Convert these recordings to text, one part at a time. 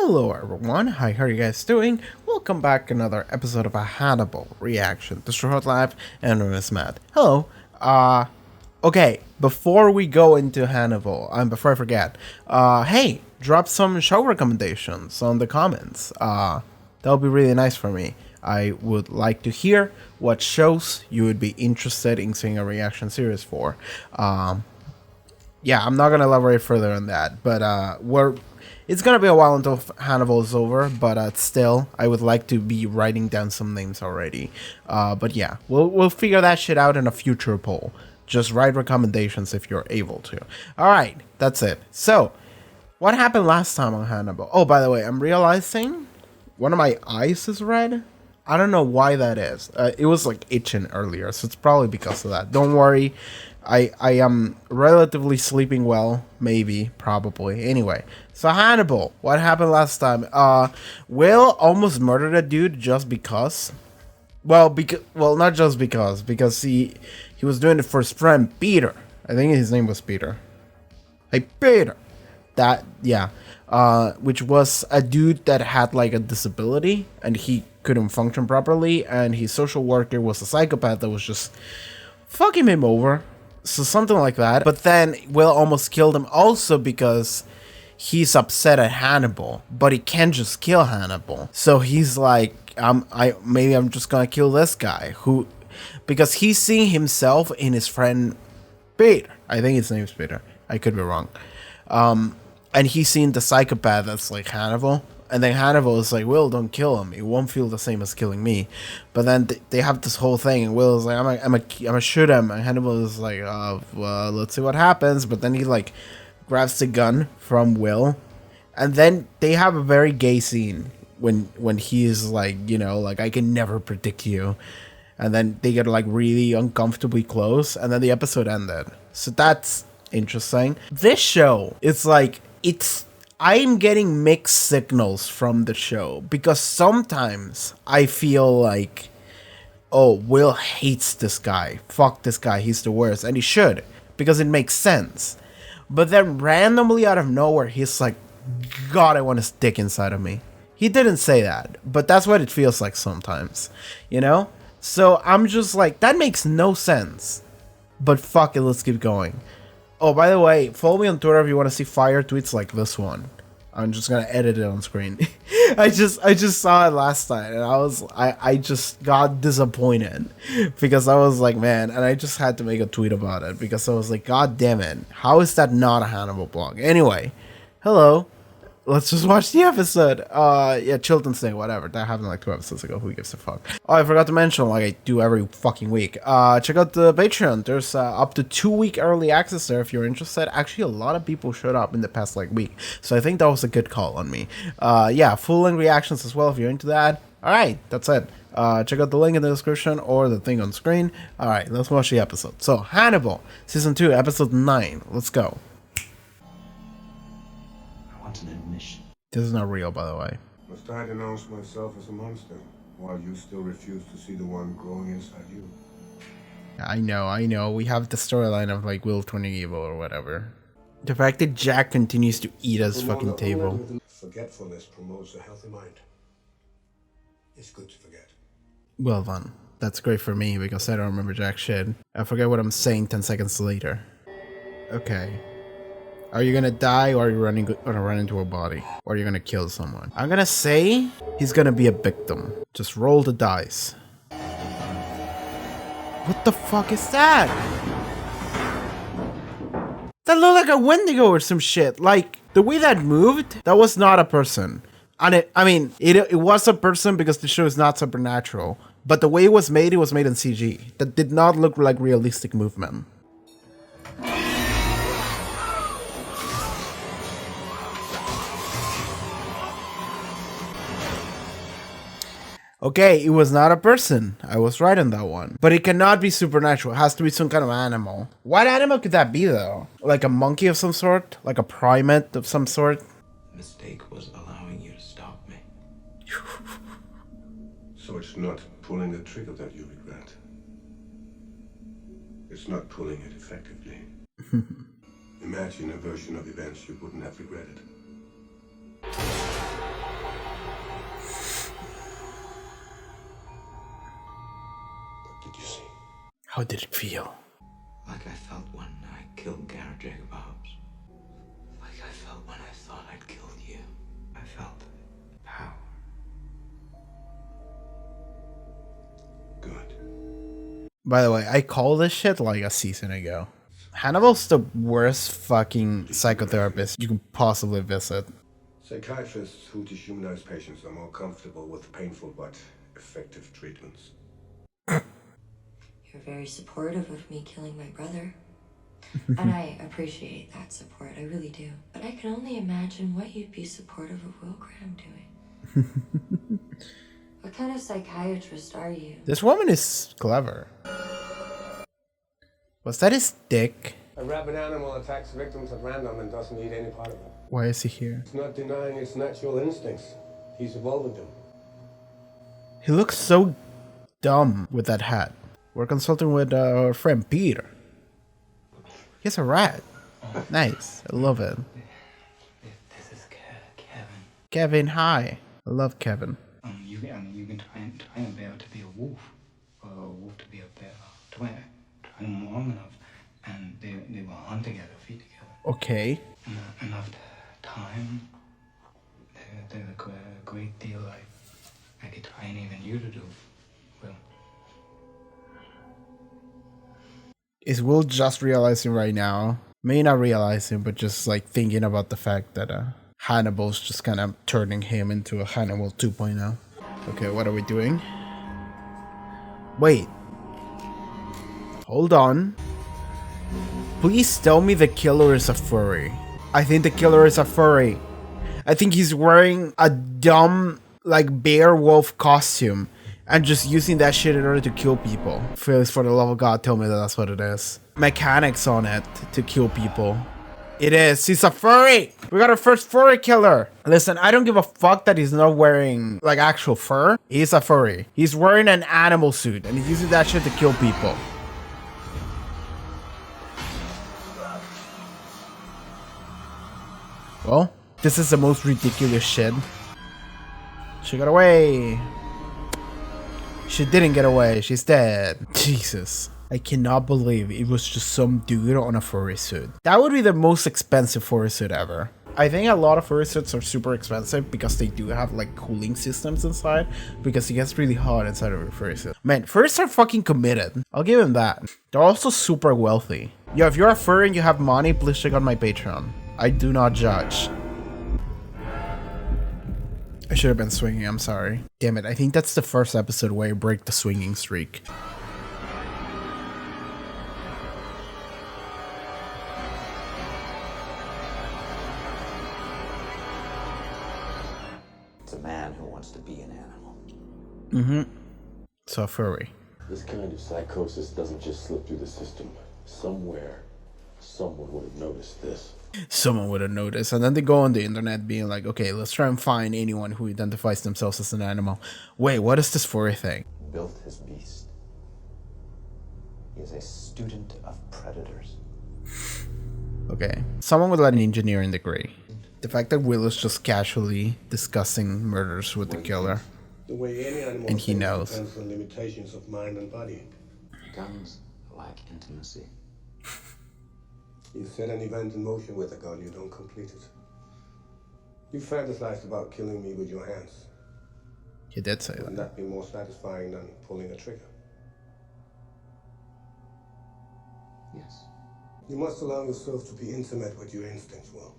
Hello everyone, how are you guys doing? Welcome back to another episode of a Hannibal reaction. This is Short Live, and I'm Matt. Hello. Okay, before we go into Hannibal, before I forget, hey, drop some show recommendations on the comments. That would be really nice for me. I would like to hear what shows you would be interested in seeing a reaction series for. Yeah, I'm not gonna elaborate further on that, but it's gonna be a while until Hannibal is over, but still, I would like to be writing down some names already. But yeah, we'll figure that shit out in a future poll. Just write recommendations if you're able to. All right, that's it. So, what happened last time on Hannibal? Oh, by the way, I'm realizing one of my eyes is red. I don't know why that is. It was like itching earlier, so it's probably because of that. Don't worry. I am relatively sleeping well, maybe, probably. Anyway, so Hannibal, what happened last time? Will almost murdered a dude just because. Well, not just because he was doing it for his friend Peter. I think his name was Peter. Hey, Peter. Which was a dude that had like a disability and he couldn't function properly, and his social worker was a psychopath that was just fucking him over. So something like that. But then Will almost killed him also because he's upset at Hannibal, but he can't just kill Hannibal. So he's like, maybe I'm just gonna kill this guy because he's seeing himself in his friend Peter. I think his name's Peter. I could be wrong. And he's seen the psychopath that's like Hannibal. And then Hannibal is like, Will, don't kill him. It won't feel the same as killing me. But then they have this whole thing, and Will is like, I'm gonna shoot him. And Hannibal is like, well, let's see what happens. But then he like grabs the gun from Will, and then they have a very gay scene when he's like, you know, like, I can never predict you. And then they get like really uncomfortably close, and then the episode ended. So that's interesting. This show, it's like, I'm getting mixed signals from the show, because sometimes I feel like, oh, Will hates this guy. Fuck this guy. He's the worst. And he should, because it makes sense. But then randomly out of nowhere, he's like, God, I want his dick inside of me. He didn't say that, but that's what it feels like sometimes, you know? So I'm just like, that makes no sense. But fuck it, let's keep going. Oh, by the way, follow me on Twitter if you want to see fire tweets like this one. I'm just gonna edit it on screen. I just saw it last night, and I just got disappointed because I was like, man, and I just had to make a tweet about it because I was like, God damn it, how is that not a Hannibal blog? Anyway, hello. Let's just watch the episode. Yeah, Chilton's Day, whatever. That happened like 2 episodes ago. Who gives a fuck? Oh, I forgot to mention, like I do every fucking week. Check out the Patreon. There's up to 2-week early access there if you're interested. Actually, a lot of people showed up in the past like week, so I think that was a good call on me. Yeah, full-length reactions as well if you're into that. All right, that's it. Check out the link in the description or the thing on screen. All right, let's watch the episode. So, Hannibal, Season 2, Episode 9. Let's go. This is not real, by the way. Must I denounce myself as a monster, while you still refuse to see the one growing inside you? I know. We have the storyline of like Will turning evil or whatever. The fact that Jack continues to eat at his fucking table. Forgetfulness promotes a healthy mind. It's good to forget. Well done. That's great for me because I don't remember jack shit. I forget what I'm saying 10 seconds later. Okay. Are you gonna die, or are you gonna run into a body? Or are you gonna kill someone? I'm gonna say he's gonna be a victim. Just roll the dice. What the fuck is that? That looked like a Wendigo or some shit. Like, the way that moved, that was not a person. And it was a person because the show is not supernatural. But the way it was made in CG. That did not look like realistic movement. Okay, it was not a person. I was right on that one. But it cannot be supernatural. It has to be some kind of animal. What animal could that be, though? Like a monkey of some sort? Like a primate of some sort? The mistake was allowing you to stop me. So it's not pulling the trigger that you regret. It's not pulling it effectively. Imagine a version of events you wouldn't have regretted. How did it feel? Like I felt when I killed Garrett Jacob Hobbs. Like I felt when I thought I'd killed you. I felt power. Good. By the way, I called this shit like a season ago. Hannibal's the worst fucking psychotherapist you can possibly visit. Psychiatrists who dehumanize patients are more comfortable with painful but effective treatments. You're very supportive of me killing my brother. And I appreciate that support, I really do. But I can only imagine what you'd be supportive of Will Graham doing. What kind of psychiatrist are you? This woman is clever. Was that his dick? A rabid animal attacks victims at random and doesn't eat any part of them. Why is he here? It's not denying its natural instincts. He's evolved them. He looks so dumb with that hat. We're consulting with our friend Peter. He's a rat. Nice. I love it. This is Kevin. Kevin, hi. I love Kevin. You can train a bear to be a wolf, or a wolf to be a bear. Train them long enough, and they will hunt together, feed together. Okay. Enough time. There's a great deal I could train even you to do. Will. Is Will just realizing right now? May not realizing, but just like thinking about the fact that Hannibal's just kind of turning him into a Hannibal 2.0. Okay, what are we doing? Wait. Hold on. Please tell me the killer is a furry. I think the killer is a furry. I think he's wearing a dumb, like, bear wolf costume and just using that shit in order to kill people. Please, for the love of God, tell me that that's what it is. Mechanics on it to kill people. It is. He's a furry. We got our first furry killer. Listen, I don't give a fuck that he's not wearing, like, actual fur. He's a furry. He's wearing an animal suit and he's using that shit to kill people. Well, this is the most ridiculous shit. She got away. She didn't get away. She's dead. Jesus. I cannot believe it was just some dude on a furry suit. That would be the most expensive furry suit ever. I think a lot of furry suits are super expensive because they do have like cooling systems inside, because it gets really hot inside of a furry suit. Man, furries are fucking committed. I'll give them that. They're also super wealthy. Yo, if you're a furry and you have money, please check out my Patreon. I do not judge. I should have been swinging, I'm sorry. Damn it, I think that's the first episode where I break the swinging streak. It's a man who wants to be an animal. Mm-hmm. So furry. This kind of psychosis doesn't just slip through the system. Somewhere, someone would have noticed this. Someone would have noticed, and then they go on the internet being like, okay, let's try and find anyone who identifies themselves as an animal. Wait, what is this furry thing? Built his beast. He is a student of predators. Okay. Someone with like an engineering degree. The fact that Will is just casually discussing murders with the killer. The way any animal And he thinks knows. depends on limitations of mind and body. Guns lack intimacy. You set an event in motion with a gun, you don't complete it. You fantasized about killing me with your hands. He did say Wouldn't that. that be more satisfying than pulling a trigger? Yes. You must allow yourself to be intimate with your instincts, Will.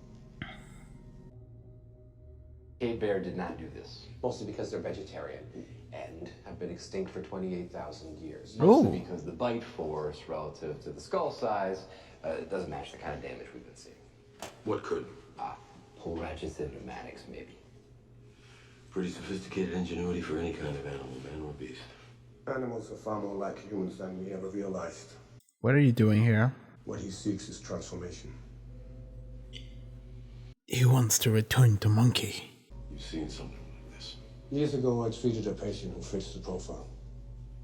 Cave bear did not do this, mostly because they're vegetarian and have been extinct for 28,000 years. Mostly Ooh. because the bite force relative to the skull size doesn't match the kind of damage we've been seeing. What could? Pull ratchets and pneumatics, maybe. Pretty sophisticated ingenuity for any kind of animal, man or beast. Animals are far more like humans than we ever realized. What are you doing here? What he seeks is transformation. He wants to return to monkey. You've seen something like this. Years ago, I treated a patient who fits the profile.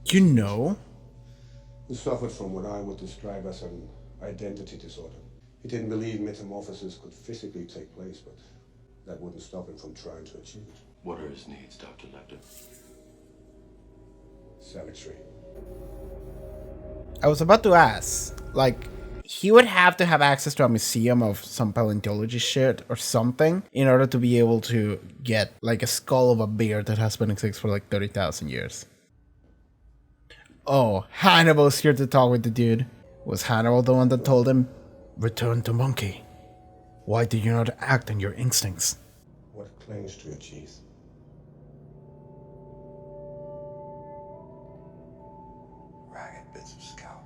You know? He suffered from what I would describe as an identity disorder. He didn't believe metamorphosis could physically take place, but that wouldn't stop him from trying to achieve it. What are his needs, Dr. Lecter? Savagery. I was about to ask, like, he would have to have access to a museum of some paleontology shit or something in order to be able to get, like, a skull of a bear that has been extinct for, like, 30,000 years. Oh, Hannibal's here to talk with the dude. Was Hannibal the one that told him, "Return to monkey"? Why did you not act on your instincts? What clings to your teeth? Ragged bits of scalp,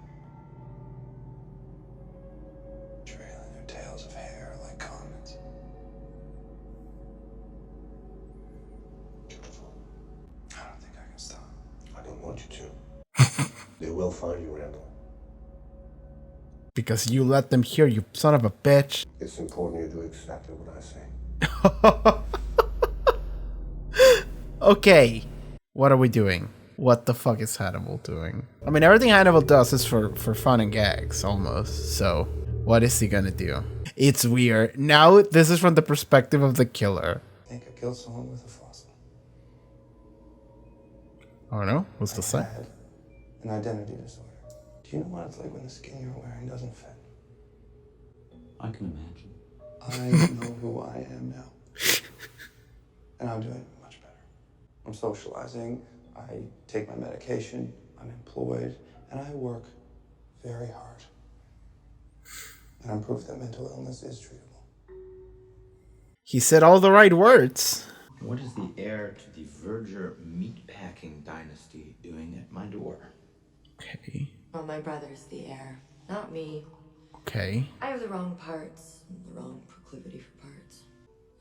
trailing their tails of hair like comets. Beautiful. I don't think I can stop. I don't want you to. They will find you, Randall. Because you let them hear, you son of a bitch. It's important you do exactly what I say. Okay, what are we doing? What the fuck is Hannibal doing? I mean, everything Hannibal does is for fun and gags, almost. So, what is he gonna do? It's weird. Now, this is from the perspective of the killer. I think I killed someone with a fossil. Oh no? What's the I say? had an identity disorder. Do you know what it's like when the skin you're wearing doesn't fit? I can imagine. I know who I am now. And I'm doing much better. I'm socializing, I take my medication, I'm employed, and I work very hard. And I'm proof that mental illness is treatable. He said all the right words. What is the heir to the Verger meatpacking dynasty doing at my door? Okay. Well, my brother's the heir, not me. Okay. I have the wrong parts, and the wrong proclivity for parts.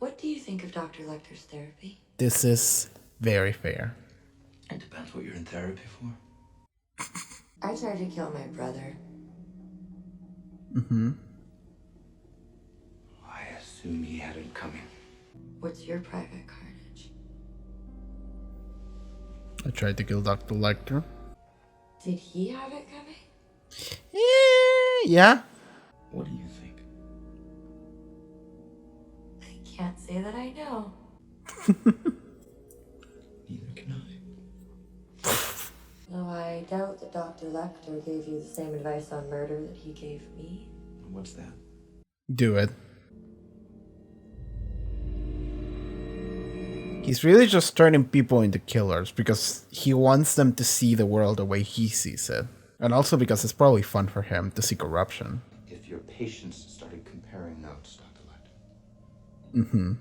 What do you think of Dr. Lecter's therapy? This is very fair. It depends what you're in therapy for. I tried to kill my brother. Mm-hmm. I assume he had it coming. What's your private carnage? I tried to kill Dr. Lecter. Did he have it coming? Yeah. What do you think? I can't say that I know. Neither can I. Though I doubt that Dr. Lecter gave you the same advice on murder that he gave me. What's that? Do it. He's really just turning people into killers because he wants them to see the world the way he sees it. And also because it's probably fun for him to see corruption. If your patients started comparing notes, Dr. Lecter, Mm-hmm.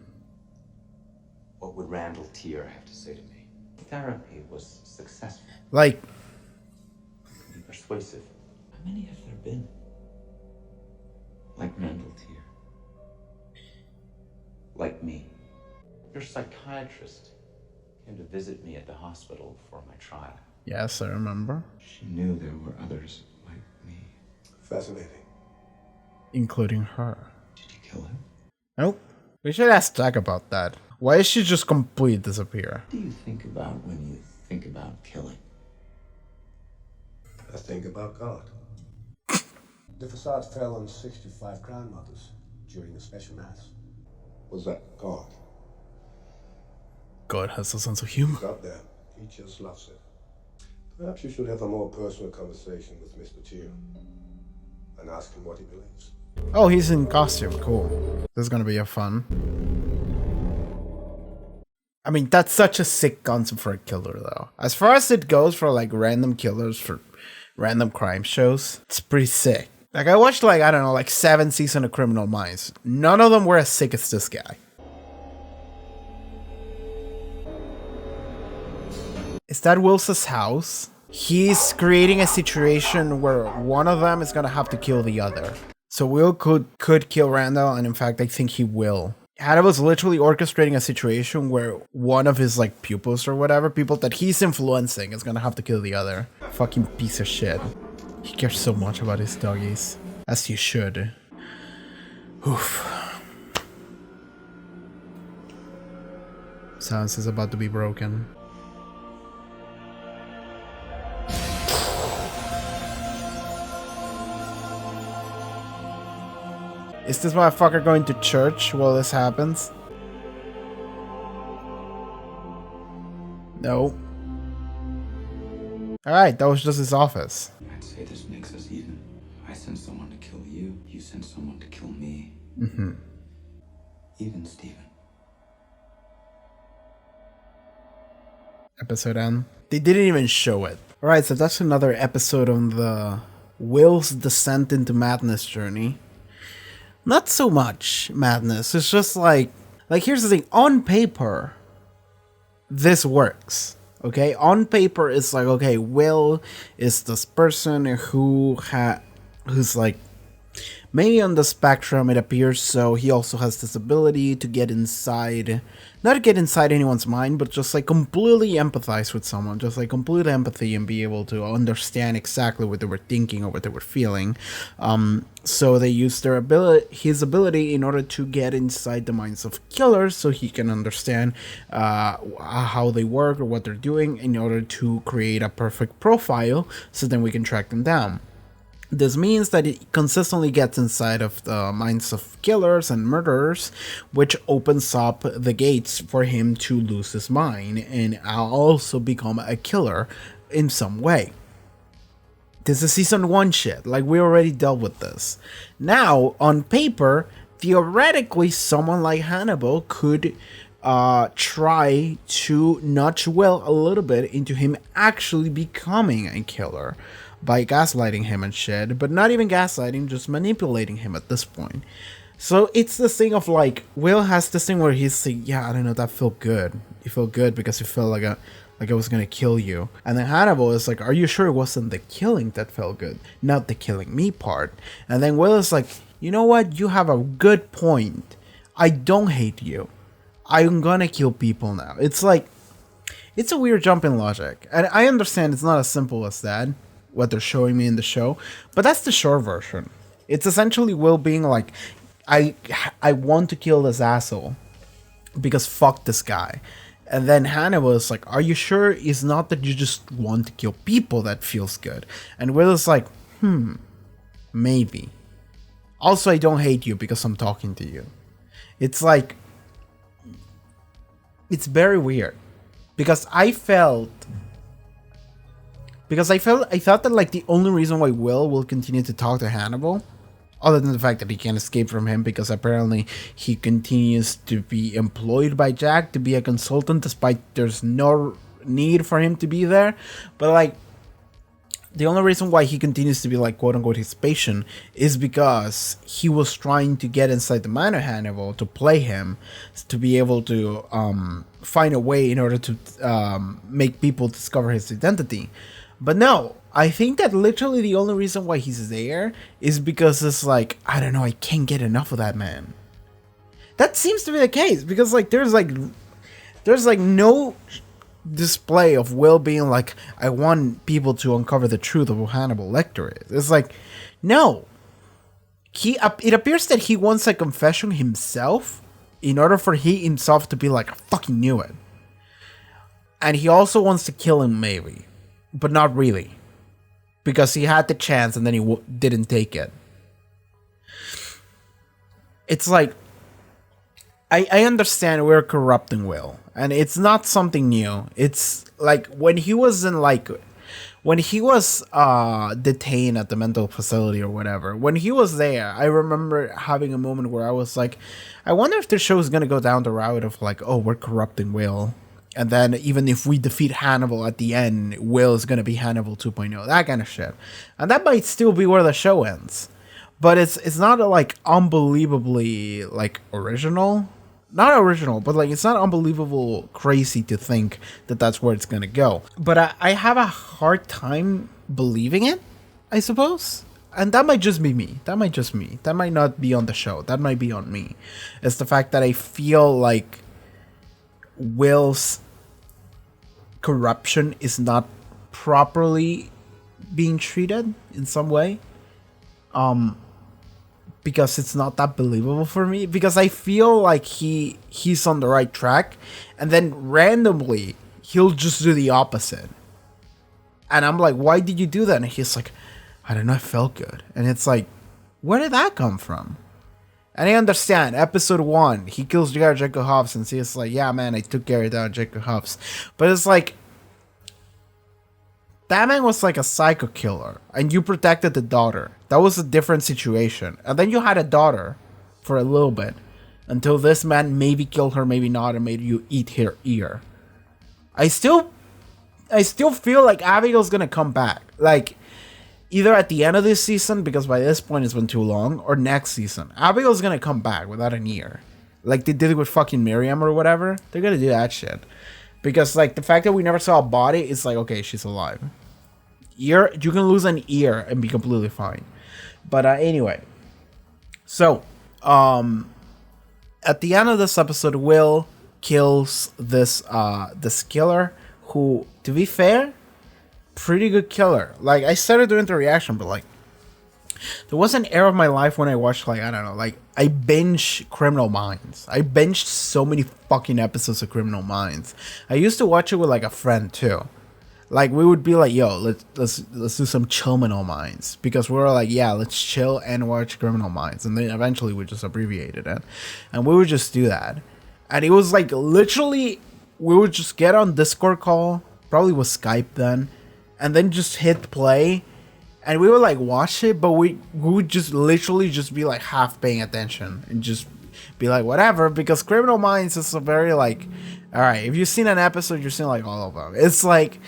what would Randall Tier have to say to me? Therapy was successful. Like, Be persuasive. How many have there been? Like Randall Tier. Like me. Your psychiatrist came to visit me at the hospital for my trial. yes, I remember. She knew there were others like me. Fascinating. Including her. Did you kill her? Nope. We should ask Jack about that. Why is she just completely disappear? What do you think about when you think about killing? I think about God. The facade fell on 65 grandmothers during a special mass. Was that God? God has a sense of humor. He's up there. He just loves it. Perhaps you should have a more personal conversation with Mr. Tier and ask him what he believes. Oh, he's in costume. Cool. This is gonna be a fun. I mean, that's such a sick concept for a killer, though. As far as it goes for, like, random killers for random crime shows, it's pretty sick. Like, I watched, like, I don't know, like 7 seasons of Criminal Minds. None of them were as sick as this guy. Is that Will's house? He's creating a situation where one of them is gonna have to kill the other. So Will could kill Randall, and in fact, I think he will. Hannibal's literally orchestrating a situation where one of his, like, pupils or whatever, people that he's influencing, is gonna have to kill the other. Fucking piece of shit. He cares so much about his doggies. As you should. Oof. Silence is about to be broken. Is this motherfucker going to church while this happens? No. Alright, that was just his office. I'd say this makes Even Stephen. Episode end. They didn't even show it. Alright, so that's another episode on the Will's descent into madness journey. Not so much madness. It's just like here's the thing. On paper, this works. Okay? On paper, it's like, okay, Will is this person who's like maybe on the spectrum, it appears, so he also has this ability to get inside, not to get inside anyone's mind, but just like completely empathize with someone, just like complete empathy and be able to understand exactly what they were thinking or what they were feeling. So they use his ability in order to get inside the minds of killers so he can understand how they work or what they're doing in order to create a perfect profile so then we can track them down. This means that it consistently gets inside of the minds of killers and murderers, which opens up the gates for him to lose his mind and also become a killer in some way. This is season 1 shit, like we already dealt with this. Now, on paper, theoretically, someone like Hannibal could try to nudge Will a little bit into him actually becoming a killer by gaslighting him and shit, but not even gaslighting, just manipulating him at this point. So it's this thing of like, Will has this thing where he's like, yeah, I don't know, that felt good. It felt good because it felt like I was gonna kill you. And then Hannibal is like, are you sure it wasn't the killing that felt good, not the killing me part? And then Will is like, you know what, you have a good point. I don't hate you. I'm gonna kill people now. It's like, it's a weird jump in logic. And I understand it's not as simple as that, what they're showing me in the show, but that's the short version. It's essentially Will being like, I want to kill this asshole because fuck this guy. And then Hannibal is like, are you sure it's not that you just want to kill people that feels good? And Will is like, maybe. Also, I don't hate you because I'm talking to you. It's like, it's very weird because I thought that like the only reason why Will continue to talk to Hannibal, other than the fact that he can't escape from him because apparently he continues to be employed by Jack to be a consultant despite there's no need for him to be there, but like the only reason why he continues to be like quote unquote his patient is because he was trying to get inside the mind of Hannibal to play him, to be able to find a way in order to make people discover his identity. But no, I think that literally the only reason why he's there is because it's like, I don't know, I can't get enough of that man. That seems to be the case because like there's no display of Will being like, I want people to uncover the truth of who Hannibal Lecter is. It's like, no. It appears that he wants a confession himself in order for he himself to be like, I fucking knew it. And he also wants to kill him maybe. But not really. Because he had the chance and then he didn't take it. It's like, I understand we're corrupting Will. And it's not something new. It's like when he was detained at the mental facility or whatever. When he was there, I remember having a moment where I was like, I wonder if the show is going to go down the route of like, oh, we're corrupting Will. And then even if we defeat Hannibal at the end, Will is going to be Hannibal 2.0, that kind of shit. And that might still be where the show ends. But it's not like unbelievably like original. Not original, but like it's not unbelievable crazy to think that that's where it's going to go. But I have a hard time believing it, I suppose. And that might just be me. That might not be on the show. That might be on me. It's the fact that I feel like Will's corruption is not properly being treated in some way, because it's not that believable for me, because I feel like he's on the right track and then randomly he'll just do the opposite, and I'm like, why did you do that? And he's like, I don't know, it felt good. And it's like, where did that come from? And I understand, episode 1, he kills Jacob Hobbs and he's like, yeah, man, I took care of that Jacob Hobbs. But it's like, that man was like a psycho killer, and you protected the daughter. That was a different situation. And then you had a daughter for a little bit. Until this man maybe killed her, maybe not, and made you eat her ear. I still feel like Abigail's gonna come back. Like, either at the end of this season, because by this point it's been too long, or next season. Abigail's gonna come back without an ear. Like they did it with fucking Miriam or whatever. They're gonna do that shit. Because, like, the fact that we never saw a body, it's like, okay, she's alive. Ear, you can lose an ear and be completely fine. But anyway. So, at the end of this episode, Will kills this killer who, to be fair, pretty good killer. Like, I started doing the reaction, but like, there was an era of my life when I watched, like, I don't know, like, I binged Criminal Minds. I binged so many fucking episodes of Criminal Minds. I used to watch it with like a friend too. Like, we would be like, yo, let's do some Criminal Minds, because we were like, yeah, let's chill and watch Criminal Minds, and then eventually we just abbreviated it, and we would just do that. And it was like, literally, we would just get on Discord call, probably with Skype then, and then just hit play, and we would like watch it, but we would just literally just be like half paying attention and just be like, whatever, because Criminal Minds is a very like, all right, if you've seen an episode, you've seen like all of them. It's like,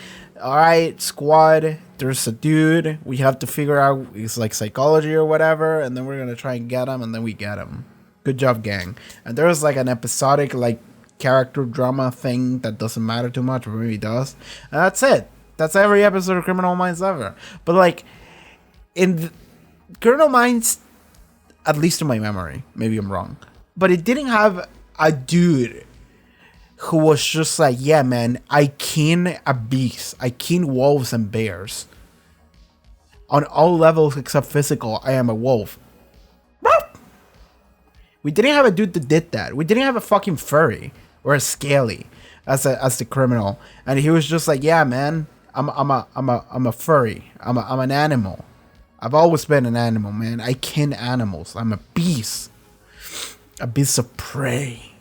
all right, squad, there's a dude, we have to figure out it's like psychology or whatever, and then we're gonna try and get him, and then we get him. Good job, gang. And there was like an episodic like character drama thing that doesn't matter too much, or maybe does, and that's it. That's every episode of Criminal Minds ever. But like, in Criminal Minds, at least in my memory, maybe I'm wrong, but it didn't have a dude who was just like, yeah, man, I kin a beast. I kin wolves and bears. On all levels except physical, I am a wolf. We didn't have a dude that did that. We didn't have a fucking furry or a scaly as the criminal, and he was just like, yeah, man, I'm a furry. I'm an animal. I've always been an animal, man. I kin animals. I'm a beast of prey.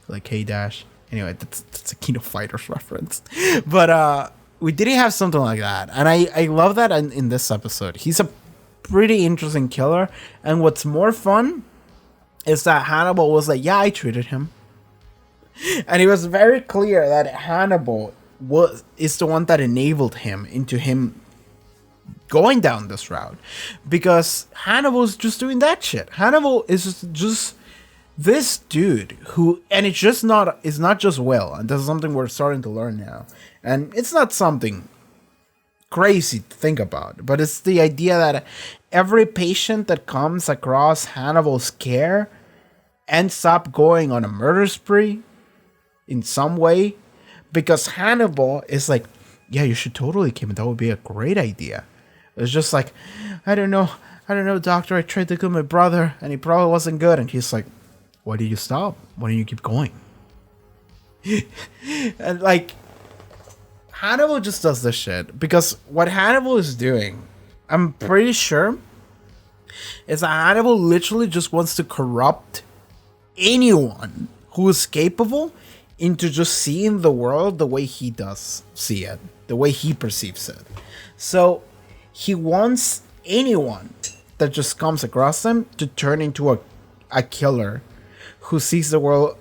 Like K-Dash. Anyway, that's a King of Fighters reference. But we didn't have something like that. And I love that in this episode. He's a pretty interesting killer. And what's more fun is that Hannibal was like, yeah, I treated him. And it was very clear that Hannibal is the one that enabled him into him going down this route. Because Hannibal's just doing that shit. Hannibal is just this dude who, and it's not just Will, and this is something we're starting to learn now, and it's not something crazy to think about, but it's the idea that every patient that comes across Hannibal's care ends up going on a murder spree in some way, because Hannibal is like, yeah, you should totally kill him, that would be a great idea. It's just like, I don't know, doctor, I tried to kill my brother and he probably wasn't good, and he's like, why did you stop? Why didn't you keep going? And like, Hannibal just does this shit. Because what Hannibal is doing, I'm pretty sure, is that Hannibal literally just wants to corrupt anyone who is capable into just seeing the world the way he does see it. The way he perceives it. So, he wants anyone that just comes across him to turn into a killer who sees the world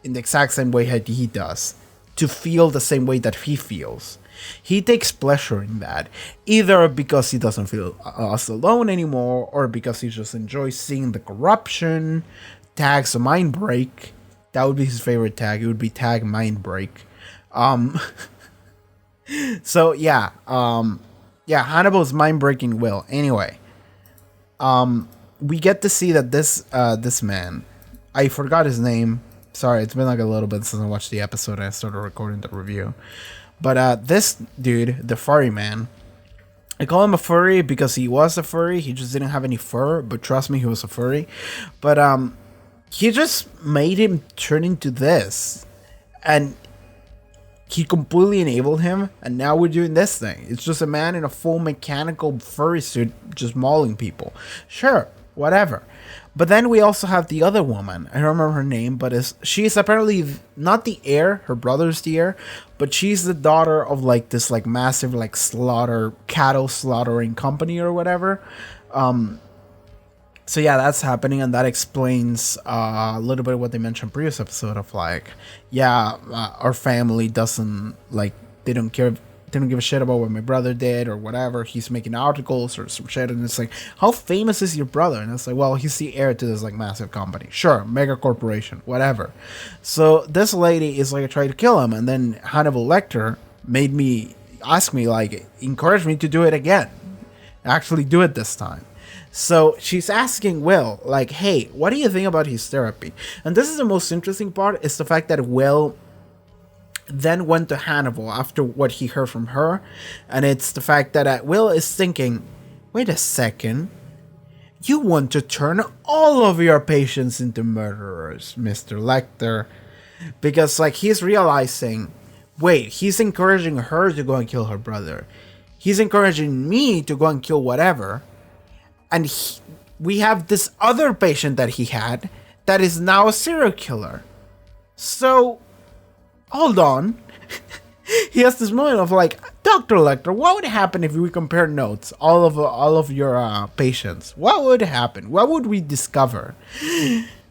in the exact same way that he does, to feel the same way that he feels. He takes pleasure in that, either because he doesn't feel us alone anymore, or because he just enjoys seeing the corruption. Tags a mind break. That would be his favorite tag. It would be tag mind break. So yeah, Hannibal's mind breaking Will. Anyway, we get to see that this man, I forgot his name. Sorry, it's been like a little bit since I watched the episode and I started recording the review. But this dude, the furry man, I call him a furry because he was a furry. He just didn't have any fur, but trust me, he was a furry. But he just made him turn into this. And he completely enabled him, and now we're doing this thing. It's just a man in a full mechanical furry suit just mauling people. Sure, whatever. But then we also have the other woman. I don't remember her name, but she's apparently not the heir. Her brother's the heir, but she's the daughter of like this like massive like cattle slaughtering company or whatever. So yeah, that's happening, and that explains a little bit of what they mentioned previous episode of like, yeah, our family doesn't like, they don't care, they don't give a shit about what my brother did or whatever. He's making articles or some shit, and it's like, how famous is your brother? And it's like, well, he's the heir to this like massive company, sure, mega corporation, whatever. So this lady is like trying to kill him, and then Hannibal Lecter made me ask me like, encourage me to do it again, actually do it this time. So she's asking Will, like, hey, what do you think about his therapy? And this is the most interesting part, is the fact that Will then went to Hannibal after what he heard from her. And it's the fact that Will is thinking, wait a second, you want to turn all of your patients into murderers, Mr. Lecter. Because, like, he's realizing, wait, he's encouraging her to go and kill her brother. He's encouraging me to go and kill whatever. And we have this other patient that he had that is now a serial killer. So, hold on. He has this moment of like, Dr. Lecter, what would happen if we compare notes, all of your patients? What would happen? What would we discover?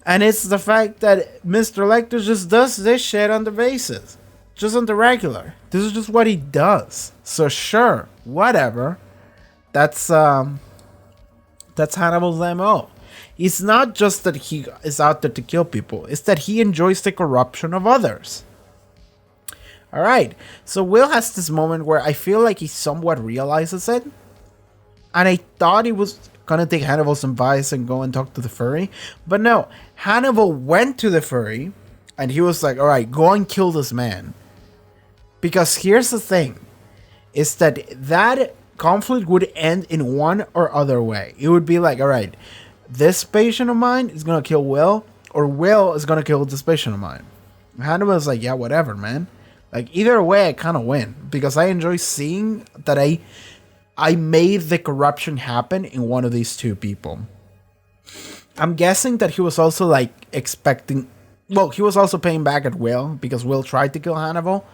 And it's the fact that Mr. Lecter just does this shit on the basis. Just on the regular. This is just what he does. So sure, whatever. That's Hannibal's MO. It's not just that he is out there to kill people, it's that he enjoys the corruption of others. Alright, so Will has this moment where I feel like he somewhat realizes it. And I thought he was gonna take Hannibal's advice and go and talk to the furry. But no, Hannibal went to the furry and he was like, alright, go and kill this man. Because here's the thing, is that conflict would end in one or other way. It would be like, all right, this patient of mine is gonna kill Will, or Will is gonna kill this patient of mine. Hannibal is like, yeah, whatever, man. Like, either way, I kind of win, because I enjoy seeing that I made the corruption happen in one of these two people. I'm guessing that he was also like expecting, well, he was also paying back at Will, because Will tried to kill Hannibal.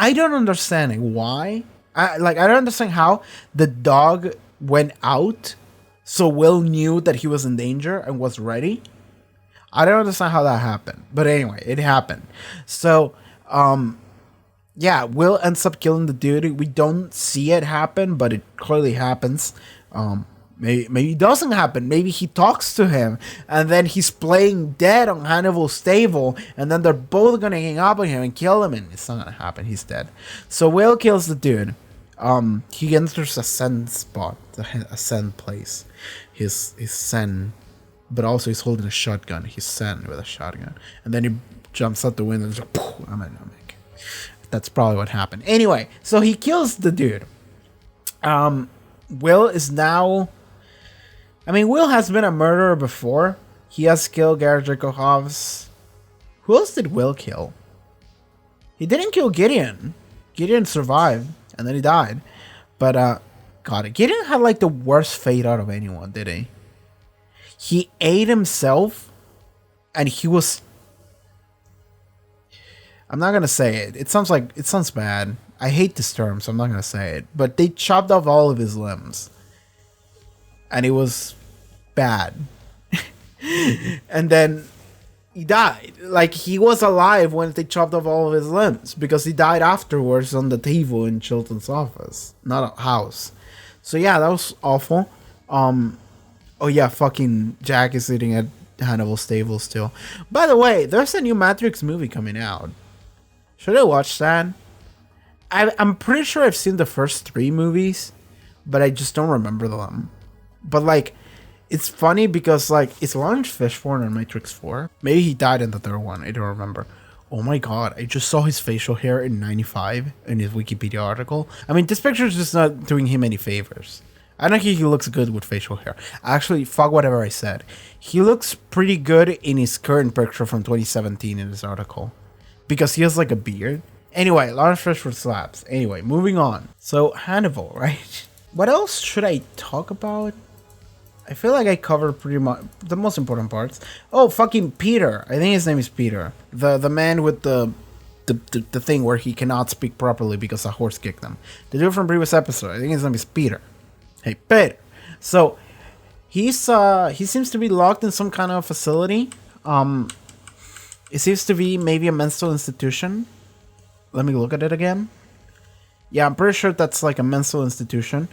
I don't understand why. I don't understand how the dog went out so Will knew that he was in danger and was ready. I don't understand how that happened. But anyway, it happened. So, yeah, Will ends up killing the dude. We don't see it happen, but it clearly happens. Maybe it doesn't happen. Maybe he talks to him, and then he's playing dead on Hannibal's table, and then they're both gonna hang up on him and kill him, and it's not gonna happen. He's dead. So Will kills the dude. He enters a Zen spot, a Zen place. His Zen, but also he's holding a shotgun. He's Zen with a shotgun, and then he jumps out the window and just like, that's probably what happened. Anyway, so he kills the dude. Will is now, I mean, Will has been a murderer before. He has killed Garrett Jacob. Who else did Will kill? He didn't kill Gideon. Gideon survived, and then he died. But, God, Gideon had, like, the worst fate out of anyone, did he? He ate himself, and he was... I'm not gonna say it. It sounds bad. I hate this term, so I'm not gonna say it. But they chopped off all of his limbs. And it was bad. And then he died. Like, he was alive when they chopped off all of his limbs, because he died afterwards on the table in Chilton's office, not a house. So yeah, that was awful. Oh yeah, fucking Jack is sitting at Hannibal's table still. By the way, there's a new Matrix movie coming out. Should I watch that? I'm pretty sure I've seen the first 3 movies, but I just don't remember them. But like, it's funny because like, it's Lawrence Fishburne in Matrix 4. Maybe he died in the 3rd one. I don't remember. Oh my god, I just saw his facial hair in 95 in his Wikipedia article. I mean, this picture is just not doing him any favors. I don't think he looks good with facial hair. Actually, fuck whatever I said. He looks pretty good in his current picture from 2017 in this article, because he has like a beard. Anyway, Lawrence Fishburne slaps. Anyway, moving on. So, Hannibal, right? What else should I talk about? I feel like I covered pretty much the most important parts. Oh, fucking Peter. I think his name is Peter. The man with the thing where he cannot speak properly because a horse kicked him. The dude from previous episode. I think his name is Peter. Hey, Peter. So, he seems to be locked in some kind of facility. It seems to be maybe a mental institution. Let me look at it again. Yeah, I'm pretty sure that's like a mental institution.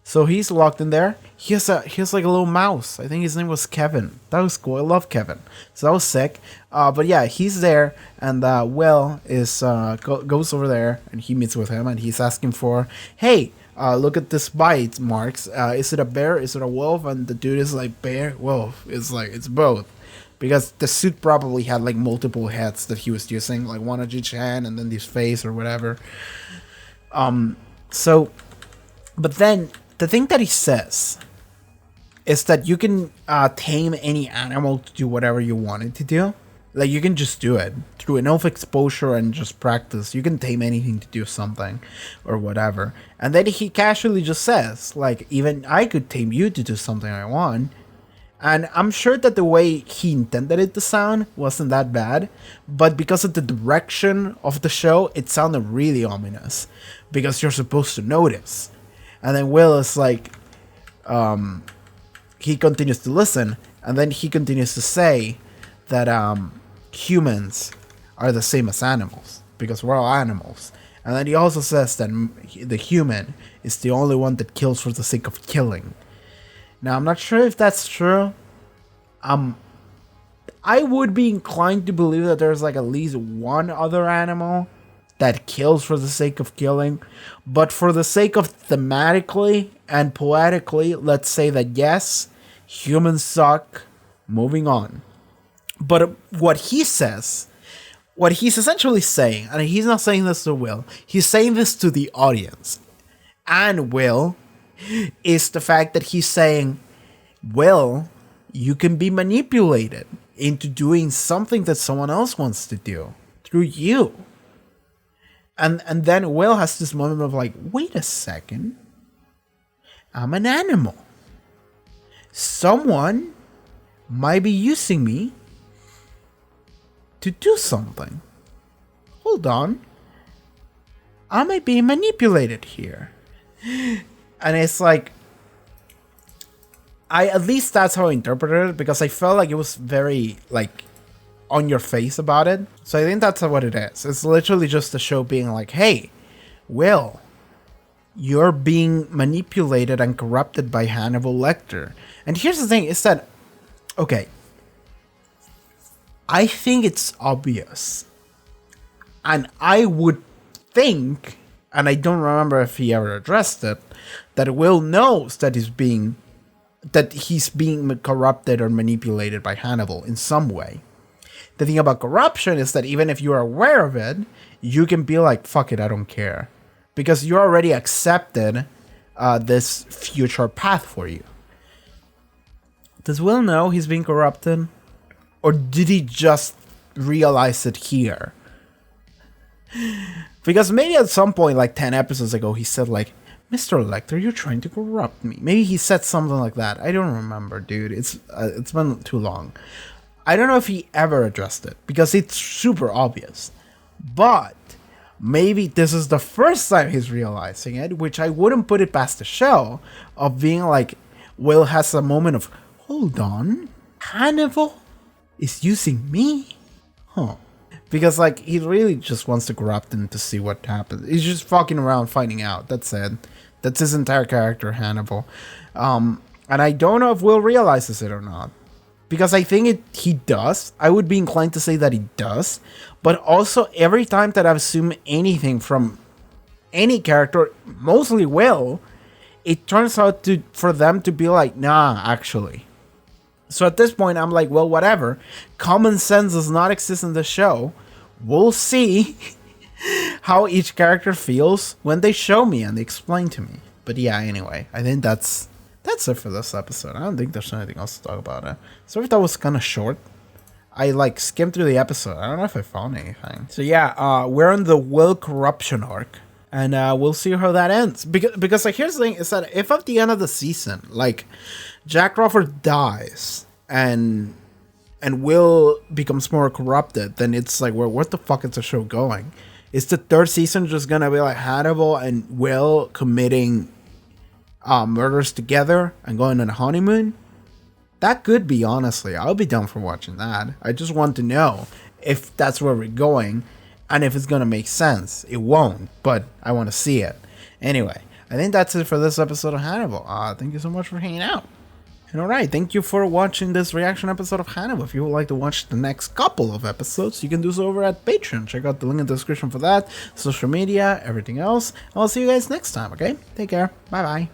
So he's locked in there. He has like a little mouse. I think his name was Kevin. That was cool. I love Kevin. So that was sick. But yeah, he's there, and Will is goes over there, and he meets with him, and he's asking for, hey, look at this bite marks. Is it a bear? Is it a wolf? And the dude is like, bear, wolf. It's like, it's both. Because the suit probably had like multiple heads that he was using, like one on each hand and then his face or whatever. So, but then the thing that he says is that you can tame any animal to do whatever you want it to do. Like, you can just do it through enough exposure and just practice. You can tame anything to do something or whatever. And then he casually just says, like, even I could tame you to do something I want. And I'm sure that the way he intended it to sound wasn't that bad, but because of the direction of the show, it sounded really ominous, because you're supposed to notice. And then Will is like, he continues to listen, and then he continues to say that humans are the same as animals, because we're all animals. And then he also says that the human is the only one that kills for the sake of killing. Now, I'm not sure if that's true. I would be inclined to believe that there's like at least one other animal that kills for the sake of killing. But for the sake of thematically and poetically, let's say that yes, humans suck. Moving on. But what he says, what he's essentially saying, and he's not saying this to Will, he's saying this to the audience and Will, is the fact that he's saying, Will, you can be manipulated into doing something that someone else wants to do through you. And then Will has this moment of like, wait a second, I'm an animal. Someone might be using me to do something. Hold on. Am I being manipulated here? And it's like, at least that's how I interpreted it, because I felt like it was very like on your face about it. So I think that's what it is. It's literally just the show being like, hey, Will, you're being manipulated and corrupted by Hannibal Lecter. And here's the thing, is that, okay, I think it's obvious. And I would think, and I don't remember if he ever addressed it, that Will knows that he's being corrupted or manipulated by Hannibal in some way. The thing about corruption is that even if you're aware of it, you can be like, fuck it, I don't care. Because you already accepted this future path for you. Does Will know he's being corrupted? Or did he just realize it here? Because maybe at some point, like 10 episodes ago, he said like, Mr. Lecter, you're trying to corrupt me. Maybe he said something like that. I don't remember, dude. It's been too long. I don't know if he ever addressed it, because it's super obvious. But maybe this is the first time he's realizing it, which I wouldn't put it past the show, of being like, Will has a moment of, hold on, Hannibal is using me? Huh. Because like, he really just wants to corrupt him to see what happens. He's just fucking around finding out. That's it. That's his entire character, Hannibal. And I don't know if Will realizes it or not. Because I think he does. I would be inclined to say that he does. But also, every time that I've assumed anything from any character, mostly Will, it turns out for them to be like, nah, actually. So at this point, I'm like, well, whatever. Common sense does not exist in the show. We'll see how each character feels when they show me and they explain to me. But yeah, anyway, I think that's it for this episode. I don't think there's anything else to talk about it. So if that was kind of short, I like skimmed through the episode. I don't know if I found anything. So yeah, we're on the Will corruption arc. And we'll see how that ends. Because like, here's the thing, is that if at the end of the season, like, Jack Crawford dies and Will becomes more corrupted, then it's like, well, what the fuck is the show going? Is the third season just gonna be like Hannibal and Will committing murders together and going on a honeymoon? That could be, honestly. I'll be down for watching that. I just want to know if that's where we're going and if it's going to make sense. It won't, but I want to see it. Anyway, I think that's it for this episode of Hannibal. Thank you so much for hanging out. And alright, thank you for watching this reaction episode of Hannibal. If you would like to watch the next couple of episodes, you can do so over at Patreon. Check out the link in the description for that, social media, everything else. I'll see you guys next time, okay? Take care. Bye-bye.